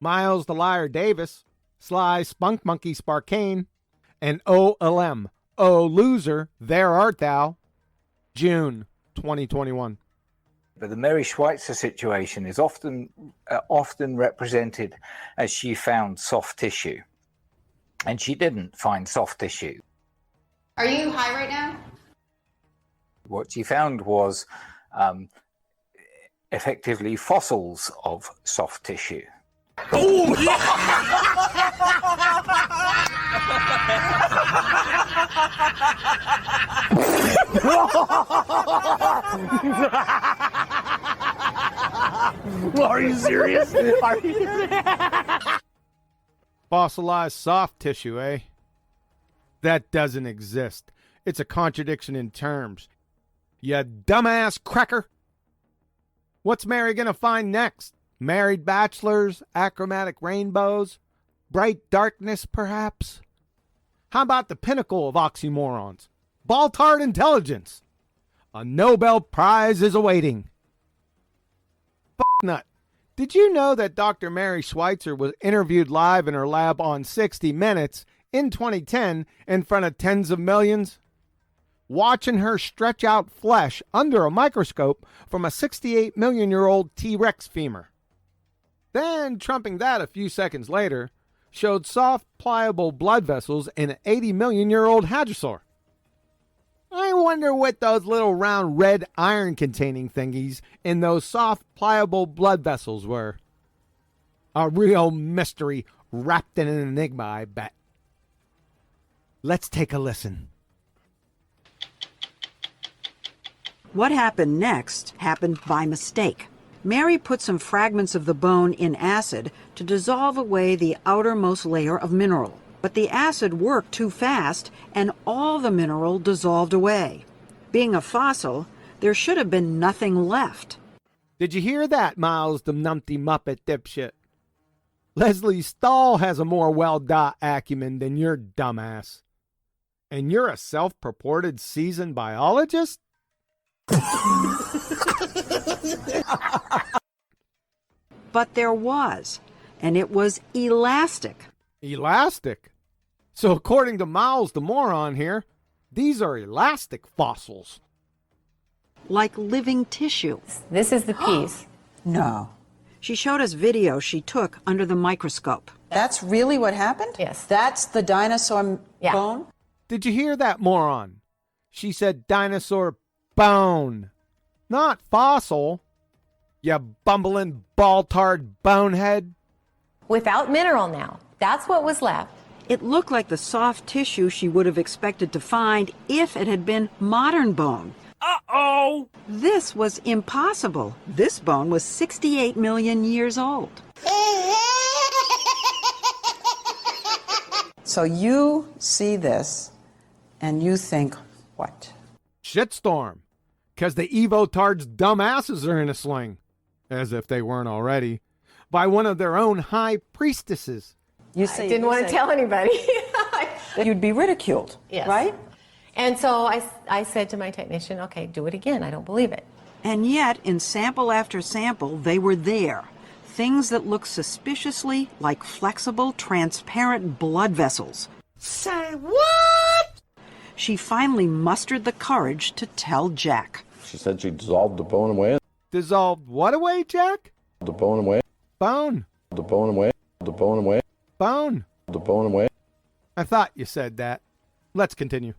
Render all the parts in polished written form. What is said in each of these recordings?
Miles the Liar Davis, Sly Spunk Monkey Sparkane, and OLM, Oh Loser, There Art Thou, June 2021. But the Mary Schweitzer situation is often represented as she found soft tissue. And she didn't find soft tissue. Are you high right now? What she found was effectively fossils of soft tissue. Oh, yeah! Are you serious? Are you... Fossilized soft tissue, eh? That doesn't exist. It's a contradiction in terms. You dumbass cracker! What's Mary gonna find next? Married bachelors, achromatic rainbows, bright darkness, perhaps? How about the pinnacle of oxymorons? Ball-tard intelligence! A Nobel Prize is awaiting. Nut. Did you know that Dr. Mary Schweitzer was interviewed live in her lab on 60 Minutes in 2010 in front of tens of millions? Watching her stretch out flesh under a microscope from a 68 million-year-old T-Rex femur. Then, trumping that a few seconds later, showed soft, pliable blood vessels in an 80 million-year-old hadrosaur. I wonder what those little round red iron-containing thingies in those soft, pliable blood vessels were. A real mystery wrapped in an enigma, I bet. Let's take a listen. What happened next happened by mistake. Mary put some fragments of the bone in acid to dissolve away the outermost layer of mineral. But the acid worked too fast, and all the mineral dissolved away. Being a fossil, there should have been nothing left. Did you hear that, Miles the numpty muppet dipshit? Leslie Stahl has a more well-dot acumen than your dumbass. And you're a self-purported seasoned biologist? But there was, and it was elastic. Elastic? So according to Miles the moron here, these are elastic fossils. Like living tissue. This is the piece. No. She showed us video she took under the microscope. That's really what happened? Yes. That's the dinosaur bone? Did you hear that, moron? She said dinosaur bone, not fossil. You bumbling, ball-tard bonehead. Without mineral now. That's what was left. It looked like the soft tissue she would have expected to find if it had been modern bone. Uh-oh! This was impossible. This bone was 68 million years old. So you see this, and you think, what? Shitstorm. Because the Evo-tards' dumbasses are in a sling. As if they weren't already. By one of their own high priestesses. You say, I didn't want to tell anybody. You'd be ridiculed, Yes. right? And so I said to my technician, okay, do it again. I don't believe it. And yet, in sample after sample, they were there. Things that looked suspiciously like flexible, transparent blood vessels. Say what? She finally mustered the courage to tell Jack. She said she dissolved the bone away. Dissolved what away, Jack? The bone away. Bone. The bone away. The bone away. Bone. The bone away. I thought you said that. Let's continue.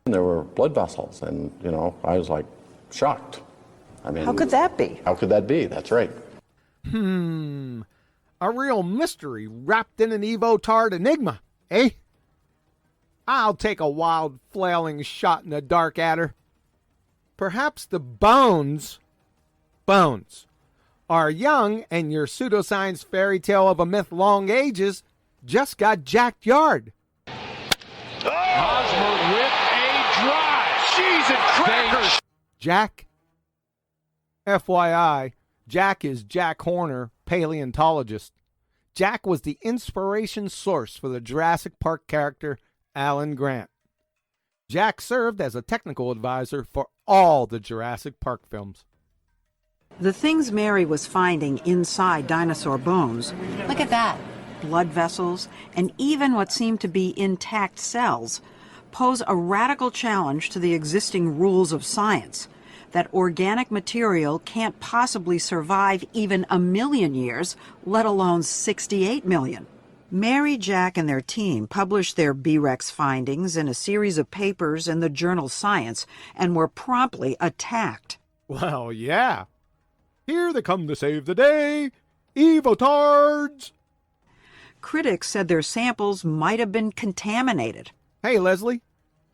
And there were blood vessels, and, you know, I was, like, shocked. I mean... How could that be? How could that be? That's right. A real mystery wrapped in an Evo-tard enigma, eh? I'll take a wild, flailing shot in the dark at her. Perhaps the bones are young, and your pseudoscience fairy tale of a myth long ages just got jacked yard. Hosmer with a drive. Cheese and crackers. Jack? FYI, Jack is Jack Horner, paleontologist. Jack was the inspiration source for the Jurassic Park character Alan Grant. Jack served as a technical advisor for all the Jurassic Park films. The things Mary was finding inside dinosaur bones, Look at that. blood vessels, and even what seemed to be intact cells, pose a radical challenge to the existing rules of science, that organic material can't possibly survive even 1 million years, let alone 68 million. Mary, Jack, and their team published their B-Rex findings in a series of papers in the journal Science and were promptly attacked. Well, yeah. Here they come to save the day. Evotards! Critics said their samples might have been contaminated. Hey, Leslie,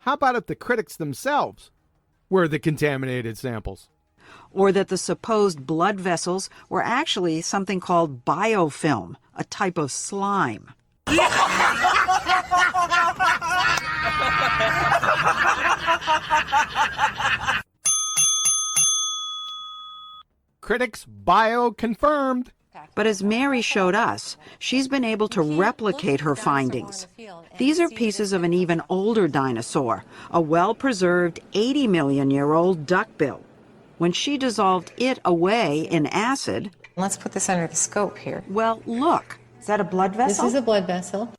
how about if the critics themselves were the contaminated samples? Or that the supposed blood vessels were actually something called biofilm, a type of slime. Critics bio-confirmed. But as Mary showed us, she's been able to replicate her findings. These are pieces of an even older dinosaur, a well-preserved 80-million-year-old duckbill. When she dissolved it away in acid... Let's put this under the scope here. Well, look. Is that a blood vessel? This is a blood vessel.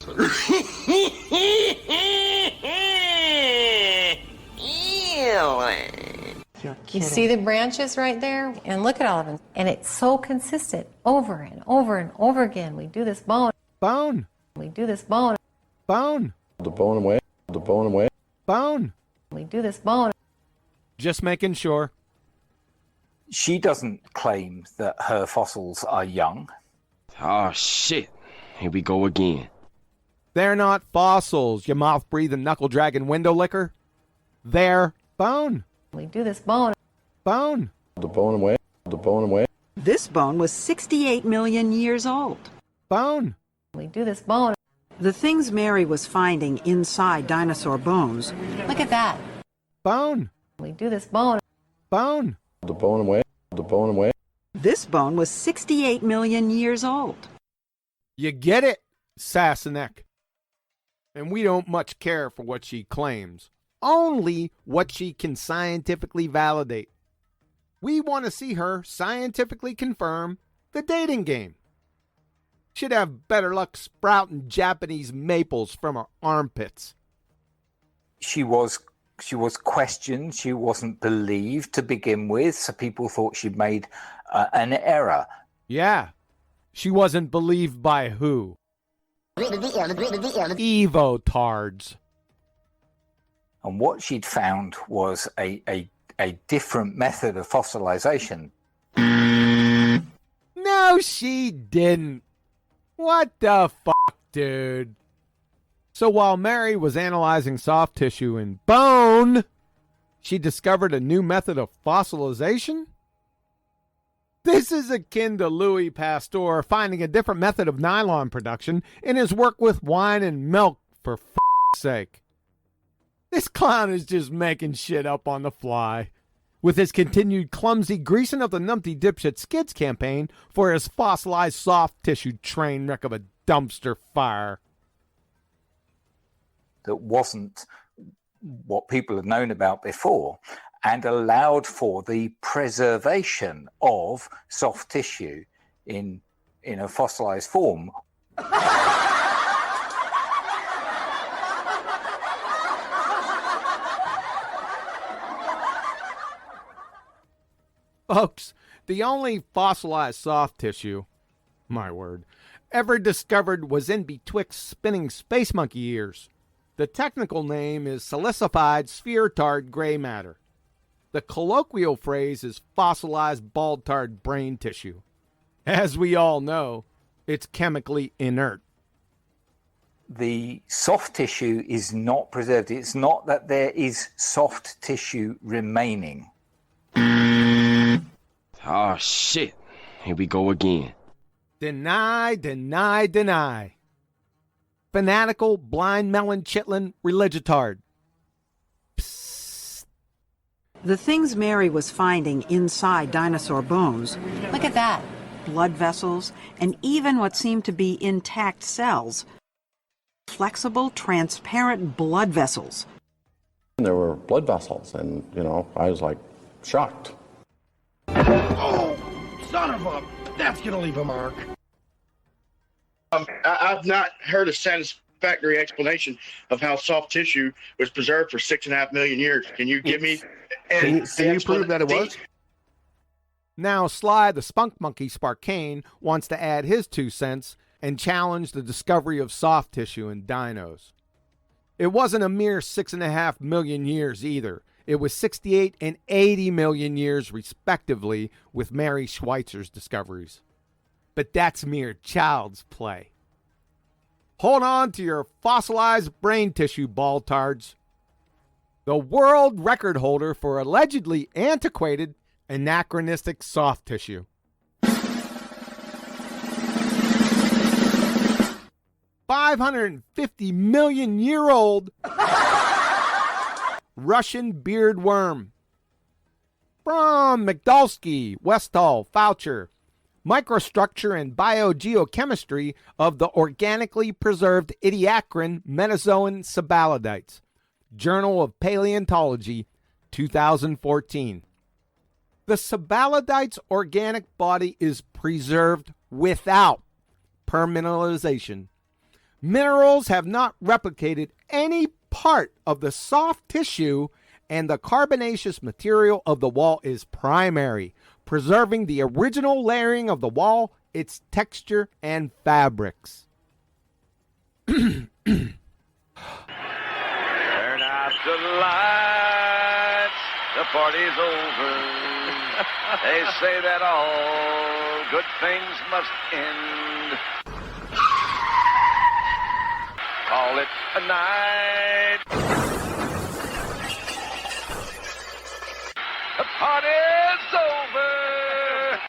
You see the branches right there? And look at all of them. And it's so consistent over and over and over again. We do this bone. Bone. We do this bone. Bone. The bone away. The bone away. Bone. We do this bone. Just making sure. She doesn't claim that her fossils are young. Oh, shit. Here we go again. They're not fossils, you mouth-breathing, knuckle-dragging window licker. They're bone. We do this bone. Bone. The bone away. The bone away. This bone was 68 million years old. Bone. We do this bone. The things Mary was finding inside dinosaur bones... Look at that. Bone. We do this bone. Bone. The bone away. The bone away. This bone was 68 million years old. You get it, Sassenach. And we don't much care for what she claims. Only what she can scientifically validate. We want to see her scientifically confirm the dating game. Should have better luck sprouting Japanese maples from her armpits. She was questioned. She wasn't believed to begin with, so people thought she'd made an error. Yeah. She wasn't believed by who? Evotards. And what she'd found was a different method of fossilization. No, she didn't. What the fuck, dude? So while Mary was analyzing soft tissue in bone, she discovered a new method of fossilization? This is akin to Louis Pasteur finding a different method of nylon production in his work with wine and milk, for f***'s sake. This clown is just making shit up on the fly, with his continued clumsy greasing of the numpty dipshit skids campaign for his fossilized soft tissue train wreck of a dumpster fire. That wasn't what people had known about before, and allowed for the preservation of soft tissue in a fossilized form. Folks, the only fossilized soft tissue, my word, ever discovered was in betwixt spinning space monkey ears. The technical name is silicified sphere-tard gray matter. The colloquial phrase is fossilized bald-tard brain tissue. As we all know, it's chemically inert. The soft tissue is not preserved. It's not that there is soft tissue remaining. Oh, shit. Here we go again. Deny, deny, deny. Fanatical, blind melon chitlin religitard. Psst. The things Mary was finding inside dinosaur bones, Look at that. blood vessels, and even what seemed to be intact cells, flexible, transparent blood vessels. There were blood vessels, and, I was like shocked. Son of a... That's gonna leave a mark. I've not heard a satisfactory explanation of how soft tissue was preserved for 6.5 million years. Can you give me... Can you prove that it was? Now Sly, the spunk monkey Sparkane, wants to add his 2 cents and challenge the discovery of soft tissue in dinos. It wasn't a mere 6.5 million years either. It was 68 and 80 million years, respectively, with Mary Schweitzer's discoveries. But that's mere child's play. Hold on to your fossilized brain tissue, ball-tards. The world record holder for allegedly antiquated, anachronistic soft tissue. 550-million-year-old Russian beard worm. From Mcdulsky, Westall, Foucher. Microstructure and biogeochemistry of the organically preserved Ediacaran Metazoan Sabalidites. Journal of Paleontology, 2014. The Sabalidites' organic body is preserved without permineralization. Minerals have not replicated any part of the soft tissue, and the carbonaceous material of the wall is primary, preserving the original layering of the wall, its texture, and fabrics. Turn out the lights, the party's over. They say that all good things must end. Call it a night. The party's over.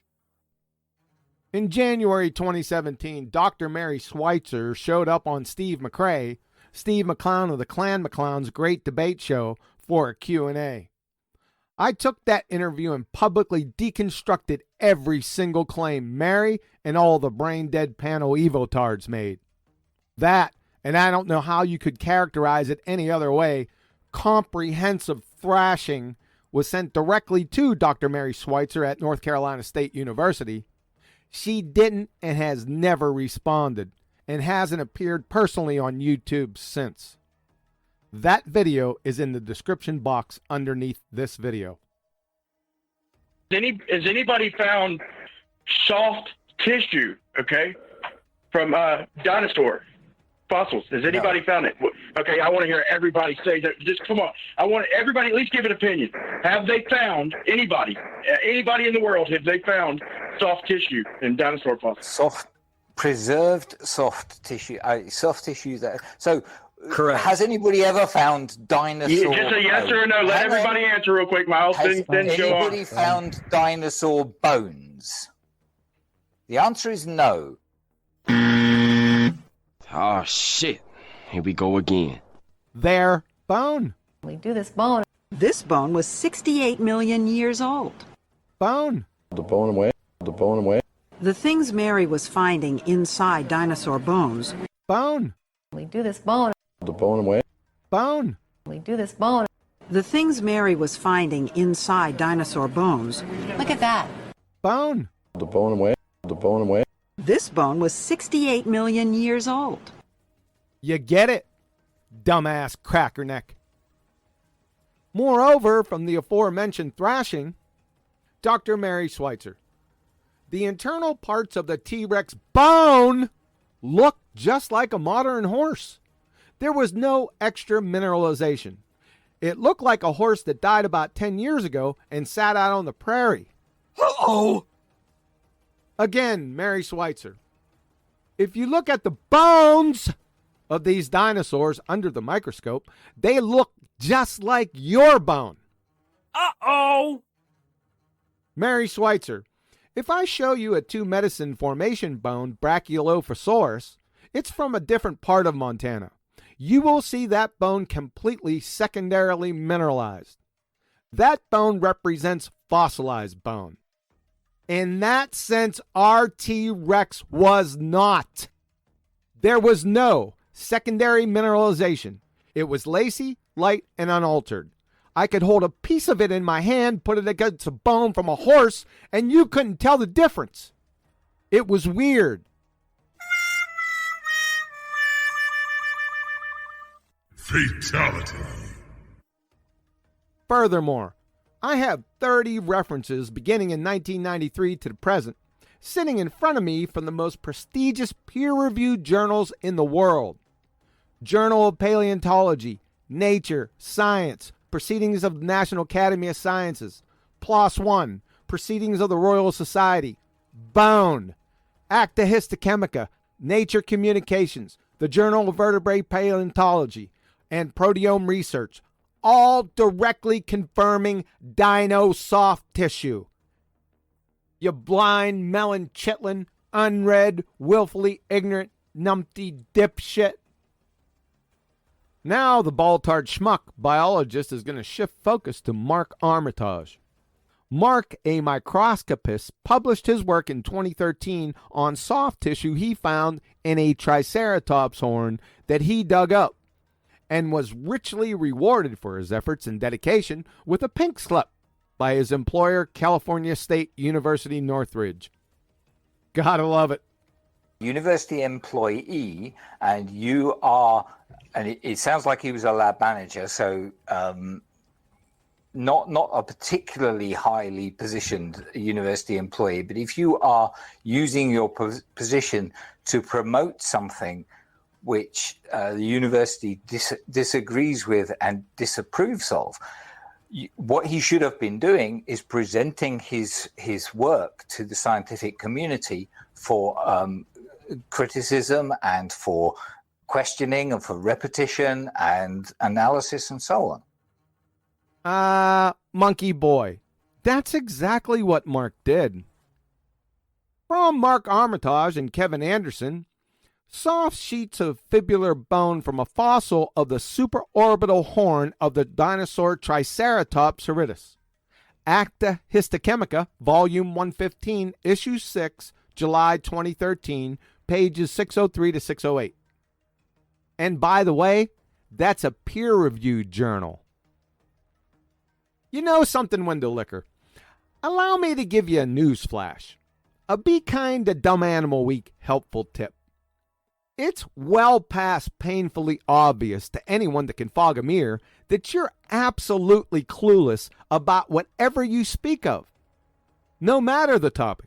In January 2017, Dr. Mary Schweitzer showed up on Steve McClane of the Clan McClown's Great Debate Show, for a Q&A. I took that interview and publicly deconstructed every single claim Mary and all the brain-dead panel evotards made. That, and I don't know how you could characterize it any other way, comprehensive thrashing was sent directly to Dr. Mary Schweitzer at North Carolina State University. She didn't and has never responded, and hasn't appeared personally on YouTube since. That video is in the description box underneath this video. Has anybody found soft tissue, okay, from dinosaur fossils? Has anybody found it? Okay, I want to hear everybody say that. Just come on. I want everybody at least give an opinion. Have they found anybody in the world, have they found soft tissue in dinosaur fossils? Preserved soft tissue. Soft tissue that. So, correct. Has anybody ever found dinosaur? Just a yes or a no. Let everybody answer real quick, Miles. Then go on. Has anybody found dinosaur bones? The answer is no. Oh, shit. Here we go again. Their bone. We do this bone. This bone was 68 million years old. Bone. The bone away. The bone away. The things Mary was finding inside dinosaur bones. Bone. We do this bone. The bone away. Bone. We do this bone. The things Mary was finding inside dinosaur bones. Look at that. Bone. The bone away. The bone away. This bone was 68 million years old. You get it, dumbass crackerneck. Moreover, from the aforementioned thrashing, Dr. Mary Schweitzer, the internal parts of the T-Rex bone look just like a modern horse. There was no extra mineralization. It looked like a horse that died about 10 years ago and sat out on the prairie. Uh-oh! Again, Mary Schweitzer, if you look at the bones of these dinosaurs under the microscope, they look just like your bone. Uh-oh! Mary Schweitzer, if I show you a 2-medicine formation bone, Brachiolephosaurus, it's from a different part of Montana. You will see that bone completely secondarily mineralized. That bone represents fossilized bone. In that sense, our T-Rex was not. There was no secondary mineralization. It was lacy, light, and unaltered. I could hold a piece of it in my hand, put it against a bone from a horse, and you couldn't tell the difference. It was weird. Fatality. Furthermore, I have 30 references beginning in 1993 to the present, sitting in front of me from the most prestigious peer-reviewed journals in the world. Journal of Paleontology, Nature, Science, Proceedings of the National Academy of Sciences, PLOS One, Proceedings of the Royal Society, Bone, Acta Histochemica, Nature Communications, the Journal of Vertebrate Paleontology, and Proteome Research, all directly confirming dino soft tissue. You blind, melon chitlin, unread, willfully ignorant, numpty dipshit. Now the ball-tard schmuck biologist is going to shift focus to Mark Armitage. Mark, a microscopist, published his work in 2013 on soft tissue he found in a Triceratops horn that he dug up, and was richly rewarded for his efforts and dedication with a pink slip by his employer, California State University Northridge. Gotta love it. University employee, and you are, and it sounds like he was a lab manager, so not a particularly highly positioned university employee, but if you are using your position to promote something which the university disagrees with and disapproves of, what he should have been doing is presenting his work to the scientific community for criticism and for questioning and for repetition and analysis and so on. Monkey boy. That's exactly what Mark did. From Mark Armitage and Kevin Anderson, soft sheets of fibular bone from a fossil of the supraorbital horn of the dinosaur Triceratops horridus. Acta Histochemica, Volume 115, Issue 6, July 2013, pages 603 to 608. And by the way, that's a peer-reviewed journal. You know something, Wendell Licker? Allow me to give you a news flash. A Be Kind to Dumb Animal Week helpful tip. It's well past painfully obvious to anyone that can fog a mirror that you're absolutely clueless about whatever you speak of, no matter the topic.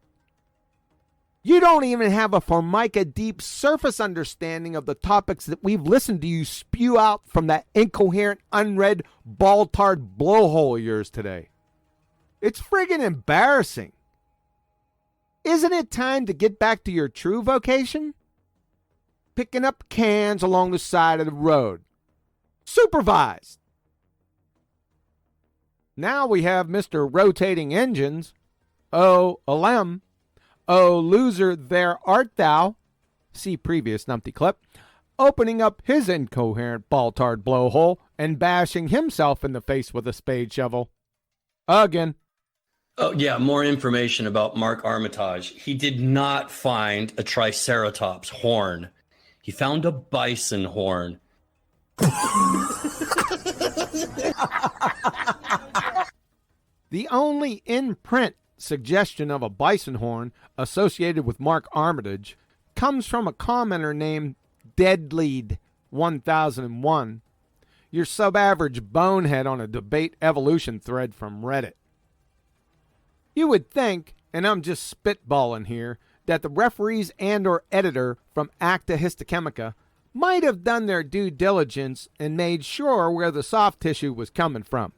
You don't even have a Formica deep surface understanding of the topics that we've listened to you spew out from that incoherent, unread, ball-tard blowhole of yours today. It's friggin' embarrassing. Isn't it time to get back to your true vocation? Picking up cans along the side of the road. Supervised. Now we have Mr. Rotating Engines. Oh, Alem. Oh, loser, there art thou. See previous numpty clip. Opening up his incoherent ball-tard blowhole and bashing himself in the face with a spade shovel. Again. Oh, yeah, more information about Mark Armitage. He did not find a Triceratops horn. He found a bison horn. The only in-print suggestion of a bison horn associated with Mark Armitage comes from a commenter named Deadlead1001, your sub-average bonehead on a debate evolution thread from Reddit. You would think, and I'm just spitballing here, that the referees and or editor from Acta Histochemica might have done their due diligence and made sure where the soft tissue was coming from,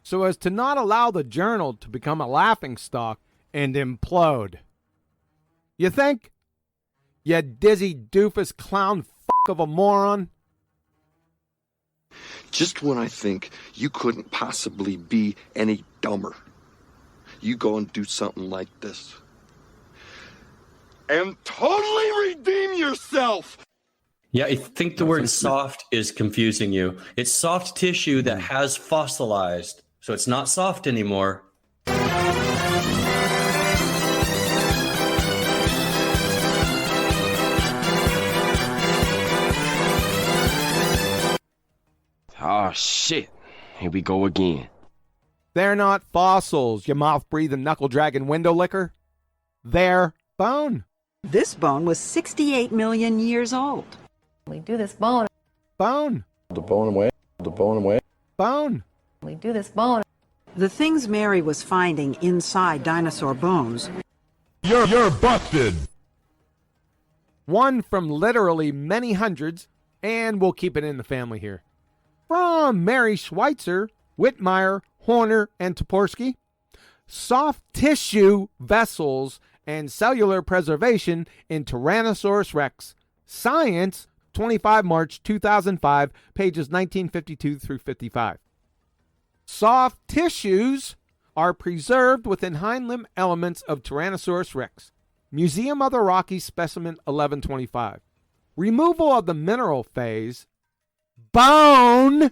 so as to not allow the journal to become a laughingstock and implode. You think? You dizzy doofus clown f*** of a moron? Just when I think you couldn't possibly be any dumber, you go and do something like this. And totally redeem yourself! Yeah, I think the word soft is confusing you. It's soft tissue that has fossilized, so it's not soft anymore. Oh, shit. Here we go again. They're not fossils, you mouth-breathing, knuckle-dragging window licker. They're bone. This bone was 68 million years old. We do this bone. Bone. The bone away. The bone away. Bone. We do this bone. The things Mary was finding inside dinosaur bones. You're busted. One from literally many hundreds, and we'll keep it in the family here. From Mary Schweitzer, Whitmire, Horner, and Toporski. Soft tissue vessels and cellular preservation in Tyrannosaurus rex. Science, 25 March 2005, pages 1952 through 55. Soft tissues are preserved within hind limb elements of Tyrannosaurus rex. Museum of the Rockies, specimen 1125. Removal of the mineral phase. Bone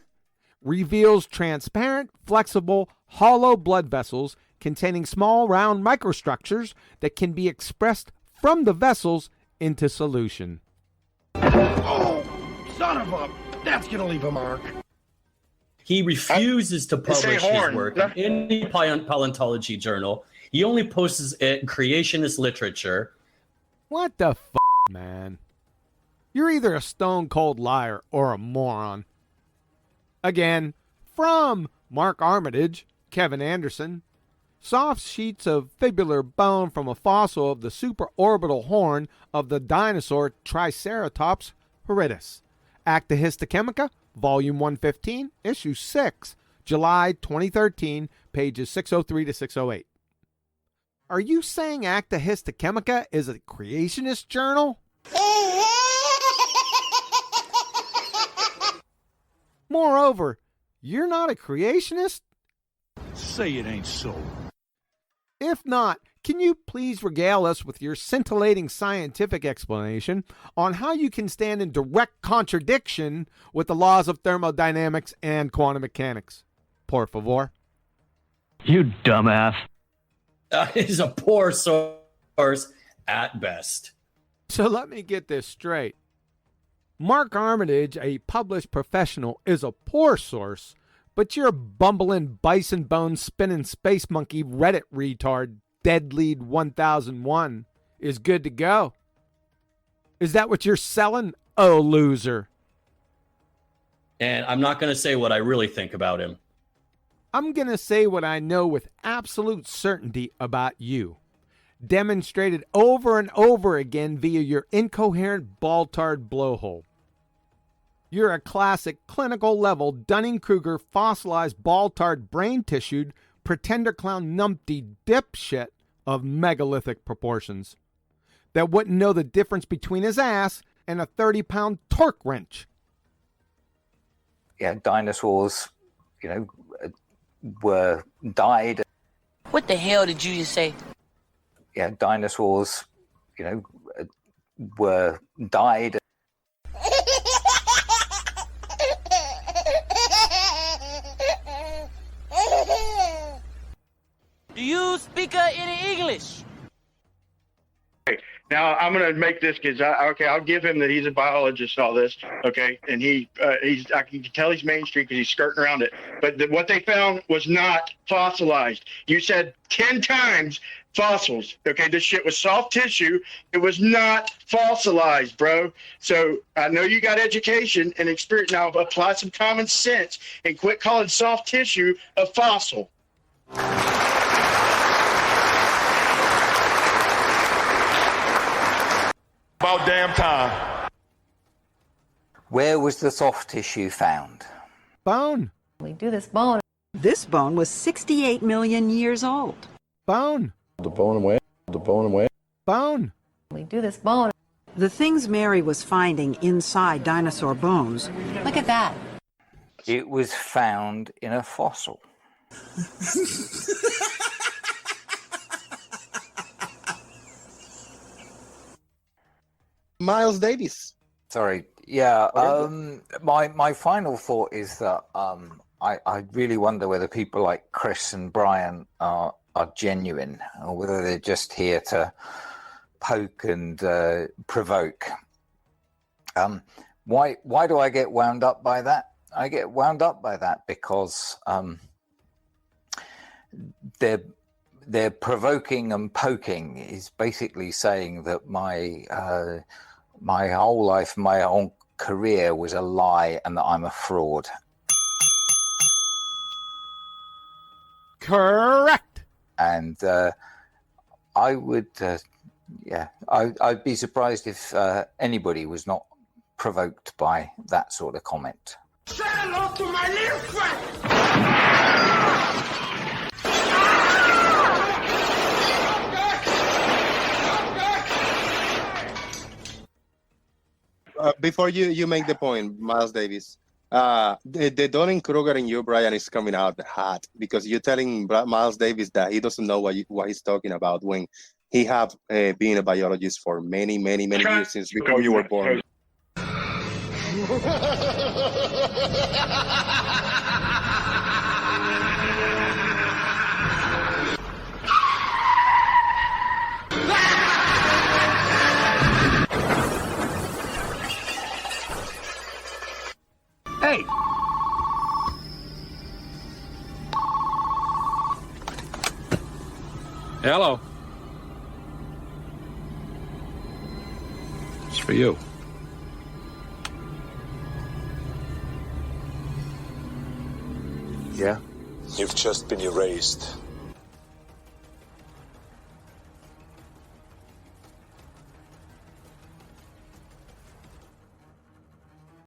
reveals transparent, flexible, hollow blood vessels containing small, round microstructures that can be expressed from the vessels into solution. Oh, son of a... That's going to leave a mark. He refuses to publish his work in any paleontology journal. He only posts it in creationist literature. What the f***, man? You're either a stone-cold liar or a moron. Again, from Mark Armitage, Kevin Anderson, soft sheets of fibular bone from a fossil of the supraorbital horn of the dinosaur Triceratops horridus. Acta Histochemica, Volume 115, Issue 6, July 2013, pages 603 to 608. Are you saying Acta Histochemica is a creationist journal? Moreover, you're not a creationist? Say it ain't so. If not, can you please regale us with your scintillating scientific explanation on how you can stand in direct contradiction with the laws of thermodynamics and quantum mechanics? Por favor. You dumbass. That is a poor source at best. So let me get this straight. Mark Armitage, a published professional, is a poor source, but your bumbling bison bone spinning space monkey Reddit retard Deadlead 1001 is good to go. Is that what you're selling? Oh, loser. And I'm not going to say what I really think about him. I'm going to say what I know with absolute certainty about you. Demonstrated over and over again via your incoherent ball-tarred blowhole. You're a classic clinical-level Dunning-Kruger fossilized ball-tarred brain-tissued pretender clown numpty dipshit of megalithic proportions that wouldn't know the difference between his ass and a 30-pound torque wrench. Yeah, dinosaurs, were died. What the hell did you just say? Yeah, dinosaurs, were died. Do you speak any English? Now I'm going to make this because I'll give him that he's a biologist and all this. Okay, and I can tell he's mainstream because he's skirting around it. But what they found was not fossilized. You said 10 times fossils. Okay, this shit was soft tissue. It was not fossilized, bro. So I know you got education and experience. Now apply some common sense and quit calling soft tissue a fossil. About damn time. Where was the soft tissue found? Bone. We do this bone. This bone was 68 million years old. Bone. The bone away. The bone away. Bone. We do this bone. The things Mary was finding inside dinosaur bones. Look at that. It was found in a fossil. Miles Davis. Sorry. Yeah. My final thought is that I really wonder whether people like Chris and Brian are genuine, or whether they're just here to poke and provoke. Why do I get wound up by that? I get wound up by that because they're provoking and poking is basically saying that my whole life, my whole career was a lie and that I'm a fraud. Correct. And I would, I'd be surprised if anybody was not provoked by that sort of comment. Say hello to my little friend! Before you make the point, Miles Davis, the Dunning-Kruger in you, Brian, is coming out hot because you're telling Miles Davis that he doesn't know what he's talking about when he have been a biologist for many years since before you were born. Hey! Hello. It's for you. Yeah. You've just been erased.